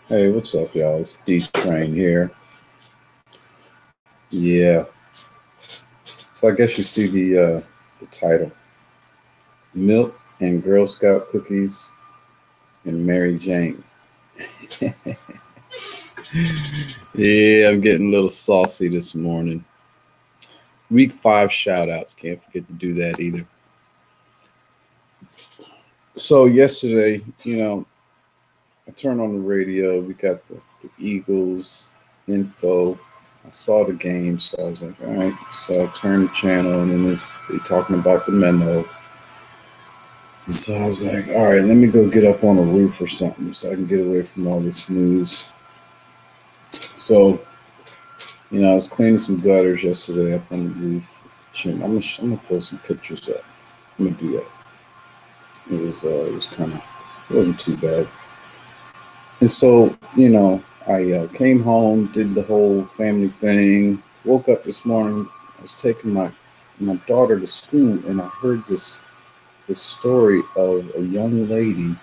Hey, what's up, y'all? It's D-Train here. Yeah, so I guess you see the title: Milk and Girl Scout Cookies and Mary Jane. Yeah, I'm getting a little saucy this morning. Week 5 shout outs. Can't forget to do that either. So, yesterday, I turned on the radio. We got the Eagles info. I saw the game, so I was like, all right. So I turned the channel, and then they talking about the memo. And so I was like, all right, let me go get up on a roof or something so I can get away from all this news. So, I was cleaning some gutters yesterday up on the roof. I'm gonna throw some pictures up. I'm gonna do that. It was kind of, it wasn't too bad. And so, I came home, did the whole family thing. Woke up this morning. I was taking my daughter to school, and I heard this story of a young lady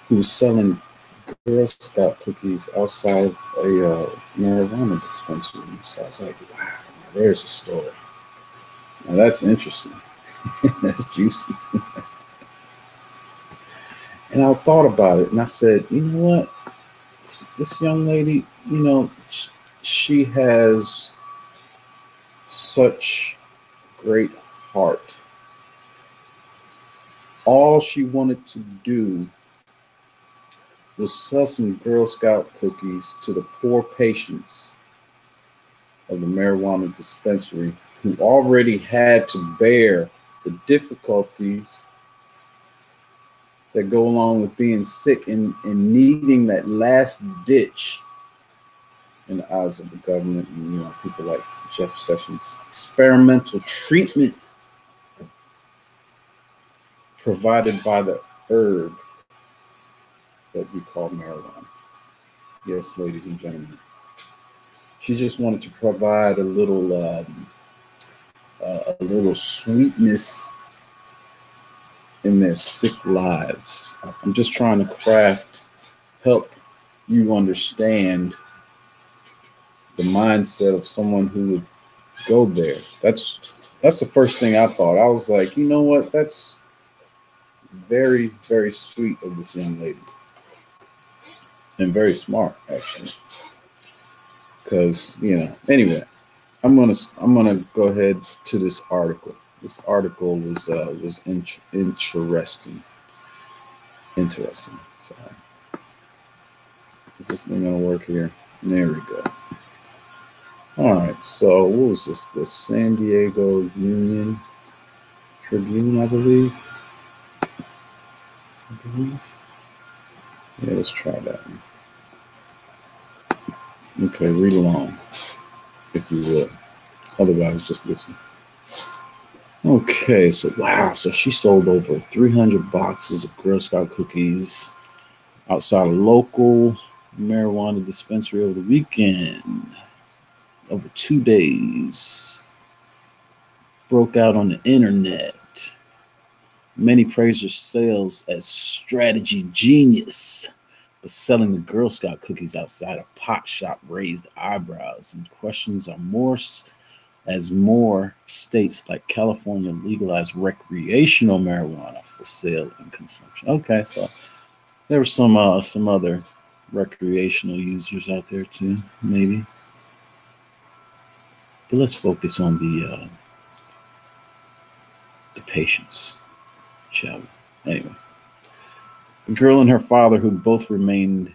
who was selling Girl Scout cookies outside of a marijuana dispensary. So I was like, wow, there's a story. Now that's interesting. That's juicy. And I thought about it and I said, you know what? This young lady, she has such great heart. All she wanted to do was sell some Girl Scout cookies to the poor patients of the marijuana dispensary who already had to bear the difficulties that go along with being sick and needing that last ditch in the eyes of the government and people like Jeff Sessions. Experimental treatment provided by the herb that we call marijuana. Yes, ladies and gentlemen. She just wanted to provide a little sweetness in their sick lives. I'm just trying to help you understand the mindset of someone who would go there. That's the first thing I thought. I was like, you know what? That's very, very sweet of this young lady, and very smart actually. Because anyway, I'm gonna go ahead to this article. This article was interesting. Interesting. Sorry, is this thing gonna work here? There we go. All right. So what was this? The San Diego Union Tribune, I believe. Yeah, let's try that one. Okay, read along if you would. Otherwise, just listen. Okay, so wow, so she sold over 300 boxes of Girl Scout cookies outside a local marijuana dispensary over the weekend. Over 2 days. Broke out on the internet. Many praised her sales as strategy genius, but selling the Girl Scout cookies outside a pot shop raised eyebrows, and questions are as more states like California legalize recreational marijuana for sale and consumption. Okay, so there were some other recreational users out there too, maybe. But let's focus on the patients, shall we? Anyway, the girl and her father, who both remained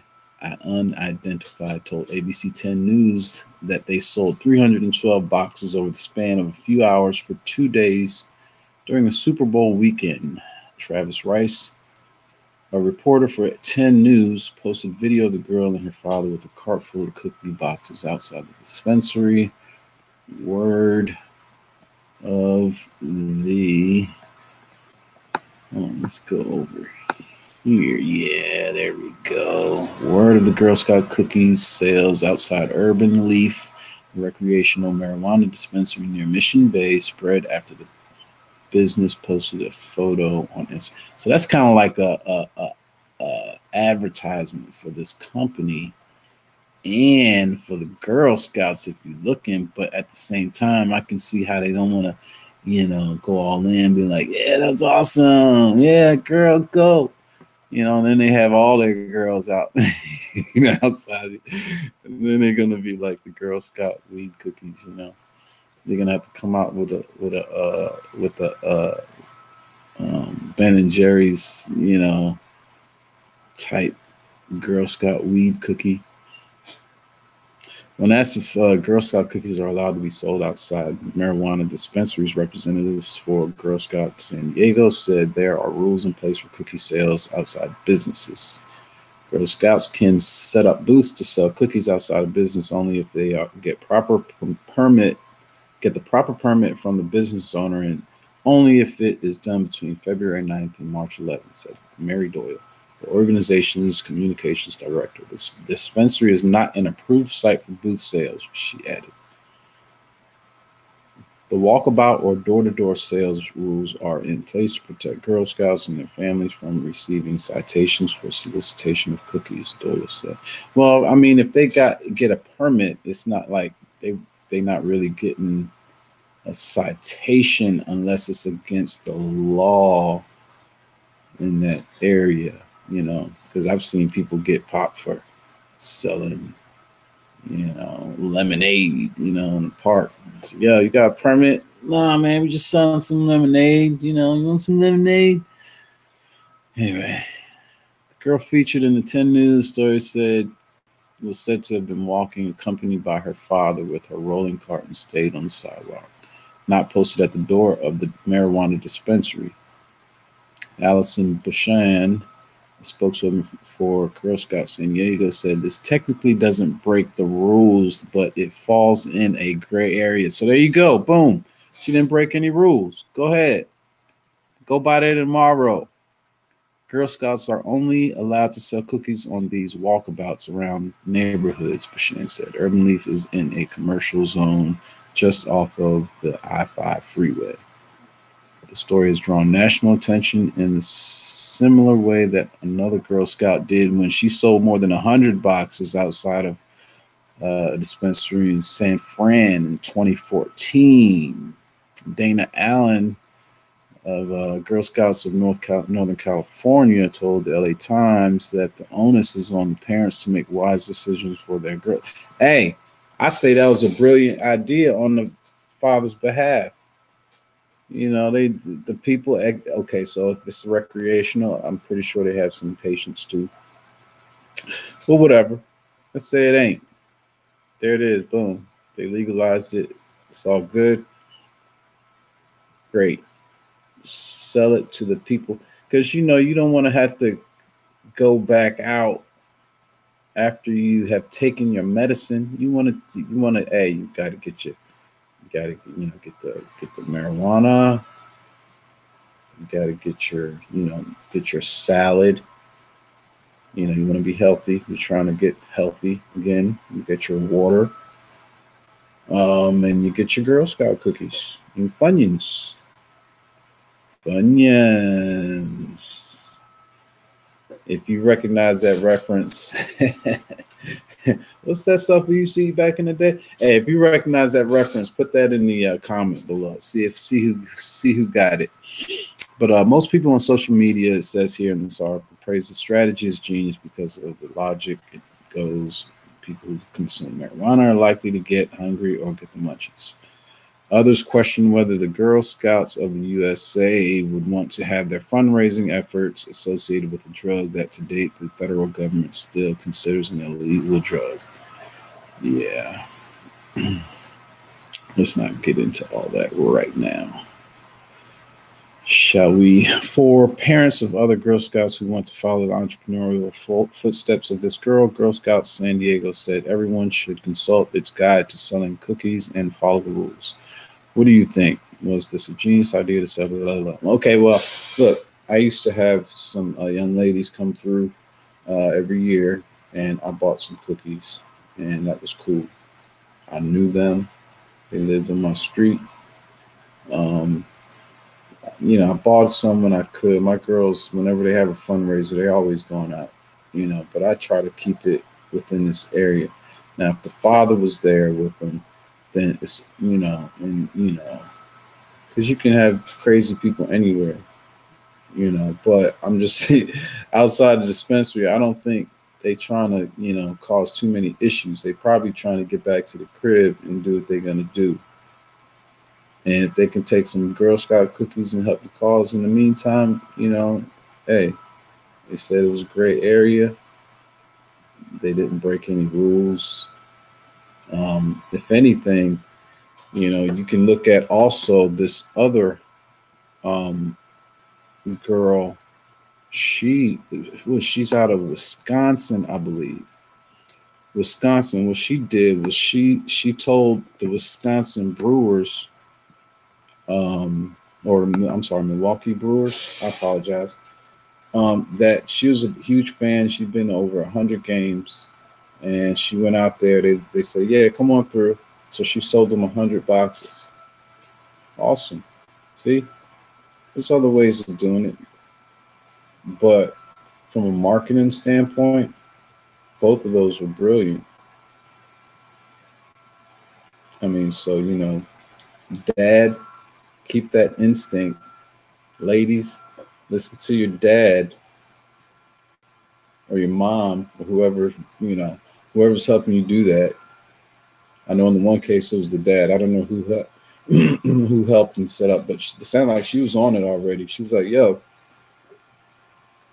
unidentified, told ABC 10 News that they sold 312 boxes over the span of a few hours for 2 days during a Super Bowl weekend. Travis Rice, a reporter for 10 News, posted video of the girl and her father with a cart full of cookie boxes outside the dispensary. Word of the. Let's go over here. Yeah, there we go. Word of the Girl Scout cookies sales outside Urban Leaf recreational marijuana dispensary near Mission Bay spread after the business posted a photo on Instagram. So that's kind of like a advertisement for this company and for the Girl Scouts if you're looking, but at the same time, I can see how they don't want to, go all in, be like, yeah, that's awesome. Yeah, girl, go. And then they have all their girls out, outside. And then they're gonna be like the Girl Scout weed cookies. They're gonna have to come out with a Ben and Jerry's, type Girl Scout weed cookie. When asked if Girl Scout cookies are allowed to be sold outside marijuana dispensaries, representatives for Girl Scout San Diego said there are rules in place for cookie sales outside businesses. Girl Scouts can set up booths to sell cookies outside of business only if they get the proper permit from the business owner, and only if it is done between February 9th and March 11th, said Mary Doyle, the organization's communications director. This dispensary is not an approved site for booth sales, she added. The walkabout or door-to-door sales rules are in place to protect Girl Scouts and their families from receiving citations for solicitation of cookies, Doyle said. Well, I mean, if they get a permit, it's not like they're not really getting a citation unless it's against the law in that area, because I've seen people get popped for selling, lemonade, in the park. I said, yo, you got a permit? Nah, man, we just selling some lemonade. You want some lemonade? Anyway, the girl featured in the 10 News story was said to have been walking accompanied by her father with her rolling cart and stayed on the sidewalk, not posted at the door of the marijuana dispensary. Allison Bushan, a spokeswoman for Girl Scouts San Diego, said this technically doesn't break the rules, but it falls in a gray area. So there you go. Boom. She didn't break any rules. Go ahead. Go by there tomorrow. Girl Scouts are only allowed to sell cookies on these walkabouts around neighborhoods, Bushan said. Urban Leaf is in a commercial zone just off of the I-5 freeway. The story has drawn national attention in a similar way that another Girl Scout did when she sold more than 100 boxes outside of a dispensary in San Fran in 2014. Dana Allen of Girl Scouts of Northern California told the LA Times that the onus is on the parents to make wise decisions for their girls. Hey, I say that was a brilliant idea on the father's behalf. The people, okay, so if it's recreational, I'm pretty sure they have some patients too. Well, whatever. Let's say it ain't. There it is. Boom. They legalized it. It's all good. Great. Sell it to the people. Because, you don't want to have to go back out after you have taken your medicine. You want to, hey, you got to get your, get the marijuana. You got to get your salad. You want to be healthy. You're trying to get healthy again. You get your water. And you get your Girl Scout cookies and Funyuns. Funyuns. If you recognize that reference, what's that stuff you see back in the day? Hey, if you recognize that reference, put that in the comment below. See who got it. But most people on social media, it says here in this article, praise the strategy as genius because of the logic. It goes, people who consume marijuana are likely to get hungry or get the munchies. Others question whether the Girl Scouts of the USA would want to have their fundraising efforts associated with a drug that to date the federal government still considers an illegal drug. Yeah. Let's not get into all that right now. Shall we? For parents of other Girl Scouts who want to follow the entrepreneurial footsteps of this girl, Girl Scouts San Diego said everyone should consult its guide to selling cookies and follow the rules. What do you think? Was this a genius idea to sell? Blah, blah, blah. Okay, well, look, I used to have some young ladies come through every year, and I bought some cookies, and that was cool. I knew them. They lived on my street. I bought some when I could. My girls, whenever they have a fundraiser, they're always going out. you know, but I try to keep it within this area. Now, if the father was there with them, then it's, you know, and, you know, because you can have crazy people anywhere, you know, but I'm just saying, outside the dispensary, I don't think they trying to, you know, cause too many issues. They probably trying to get back to the crib and do what they're going to do. And if they can take some Girl Scout cookies and help the cause in the meantime, you know, hey, they said it was a great area. They didn't break any rules. If anything, you know, you can look at also this other um, girl. She's out of Wisconsin, I believe. Wisconsin. What she did was she told the Wisconsin Brewers, or I'm sorry, Milwaukee Brewers. I apologize. That she was a huge fan. She'd been to over 100 games, and she went out there. They said, "Yeah, come on through." So she sold them 100 boxes. Awesome. See, there's other ways of doing it, but from a marketing standpoint, both of those were brilliant. I mean, so you know, dad, keep that instinct. Ladies, listen to your dad or your mom or whoever, you know, whoever's helping you do that. I know in the one case it was the dad. I don't know who helped, who helped and set up, but it sounded like she was on it already. She was like, "Yo,"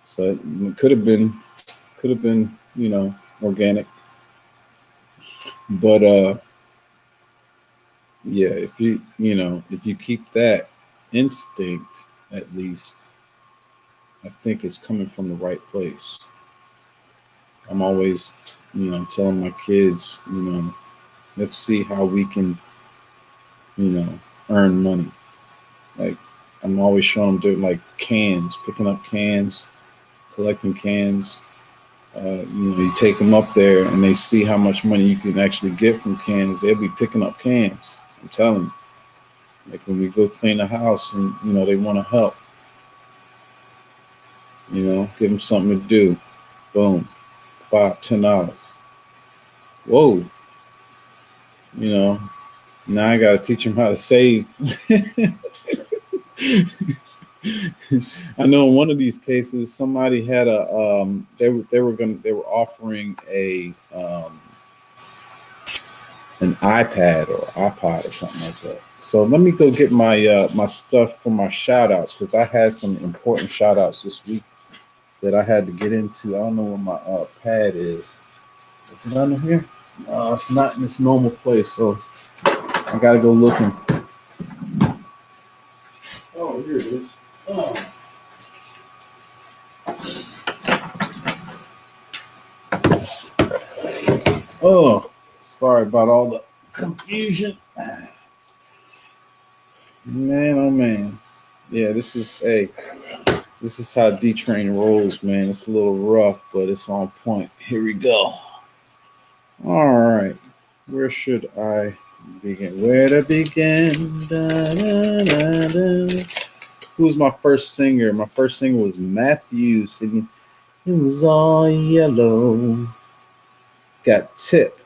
so it could have been, you know, organic, but yeah, if you know, if you keep that instinct, at least, I think it's coming from the right place. I'm always, you know, telling my kids, you know, let's see how we can, you know, earn money. Like I'm always showing them doing like cans, picking up cans, collecting cans. You know, you take them up there and they see how much money you can actually get from cans. They'll be picking up cans. I'm telling you. Like when we go clean a house and you know they want to help, you know, give them something to do. Boom, $5, $10. Whoa, you know. Now I got to teach them how to save. I know in one of these cases, somebody had a they were offering a an iPad or iPod or something like that. So let me go get my my stuff for my shout outs because I had some important shout outs this week that I had to get into. I don't know where my pad is. Is it under here? No, it's not in its normal place. So I gotta go looking. Oh, here it is. Oh. Oh, sorry about all the confusion. Man, oh man. Yeah, this is this is how D Train rolls, man. It's a little rough, but it's on point. Here we go. All right. Where should I begin? Where to begin? Da, da, da, da. Who was my first singer? My first singer was Matthew singing "It Was All Yellow." Got Tip.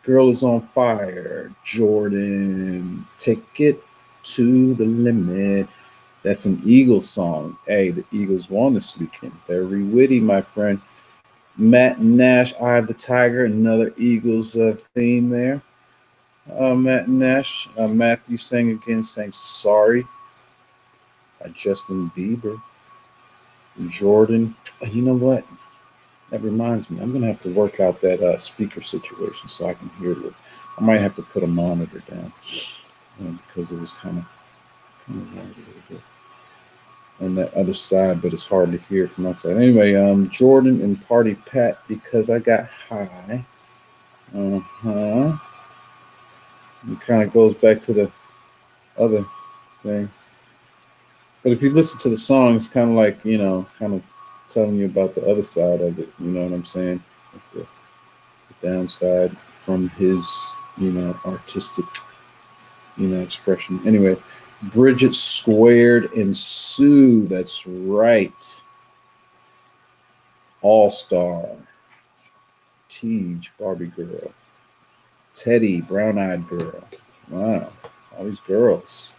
Girl is on fire. Jordan. Take it to the limit. That's an Eagles song. Hey, the Eagles won this weekend. Very witty, my friend. Matt Nash, Eye of the Tiger, another Eagles theme there. Matt Nash, Matthew sang again, sang Sorry by Justin Bieber. Jordan, you know what? That reminds me, I'm going to have to work out that speaker situation so I can hear it. I might have to put a monitor down because it was kind of loud a little bit on that other side, but it's hard to hear from that side. Anyway, Jordan and Party Pat, Because I Got High. It kind of goes back to the other thing. But if you listen to the song, it's kind of like, you know, kind of telling you about the other side of it. You know what I'm saying? Like the downside from his, you know, artistic, you know, expression. Anyway, Bridget Squared and Sue. That's right. All Star, Tej, Barbie Girl, Teddy, Brown Eyed Girl. Wow, all these girls.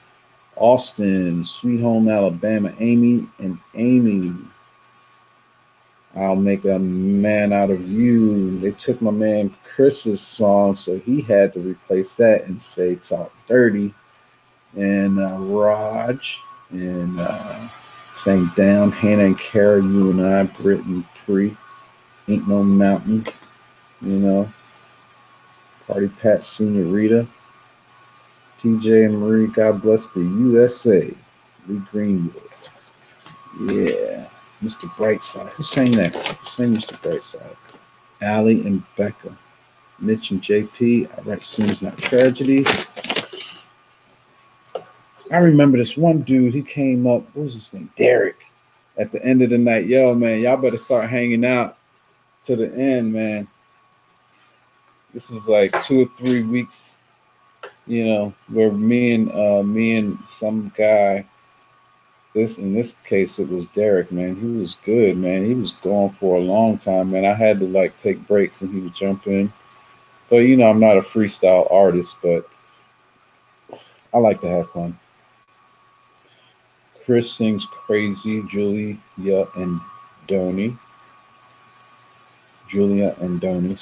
Austin, Sweet Home Alabama, Amy and Amy. I'll make a man out of you. They took my man Chris's song, so he had to replace that and say Talk Dirty. And Raj and sang Down, Hannah and Kara, You and I, Britt and Pre, Ain't No Mountain, you know, Party Pat, Senorita, TJ and Marie, God Bless the USA, Lee Greenwood. Yeah. Mr. Brightside. Who sang that? Who sang Mr. Brightside? Allie and Becca. Mitch and JP. I write scenes, not tragedies. I remember this one dude. He came up. What was his name? Derek. At the end of the night. Yo, man, y'all better start hanging out to the end, man. This is like 2 or 3 weeks, you know, where me and some guy. In this case, it was Derek, man. He was good, man. He was going for a long time, man. I had to like take breaks and he would jump in. But you know, I'm not a freestyle artist, but I like to have fun. Chris sings Crazy, Julia and Donnie. Julia and Donnie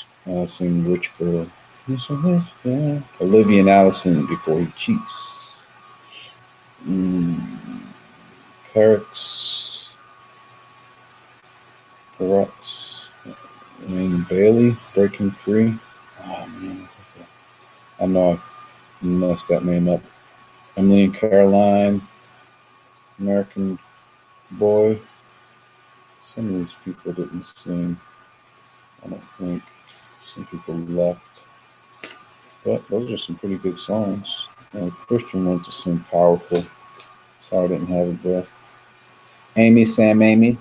sing Rich Girl. Olivia and Allison Before He Cheats. Perix, and Bailey, Breaking Free. Oh man, I know I messed that name up. Emily and Caroline, American Boy. Some of these people didn't sing. I don't think some people left. But those are some pretty good songs. Christian went to sing Powerful. Sorry I didn't have it there. Amy, Sam, Amy.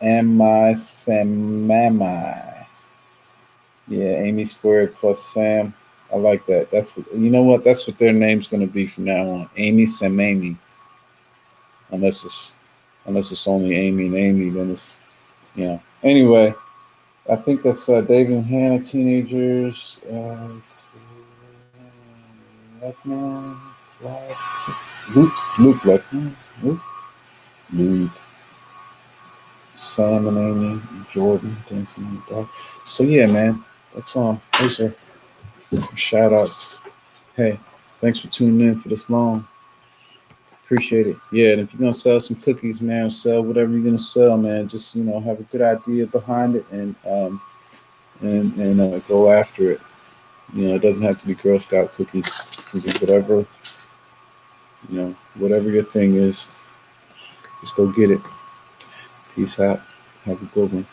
Am I Sam, Mamai. Yeah, Amy squared plus Sam. I like that. That's, you know what? That's what their name's going to be from now on. Amy, Sam, Amy. Unless it's only Amy and Amy, then it's, you know. Anyway, I think that's David and Hannah, Teenagers. Lucknow, Luke Lucknow, Luke, Sam and Amy, Jordan, Dancing in the Dark. So yeah, man, that's those are shout outs. Hey, thanks for tuning in for this long. Appreciate it. Yeah, and if you're gonna sell some cookies, man, sell whatever you're gonna sell, man. Just, you know, have a good idea behind it and go after it. You know, it doesn't have to be Girl Scout cookies. It can be whatever, you know, whatever your thing is. Just go get it. Peace out. Have a good one.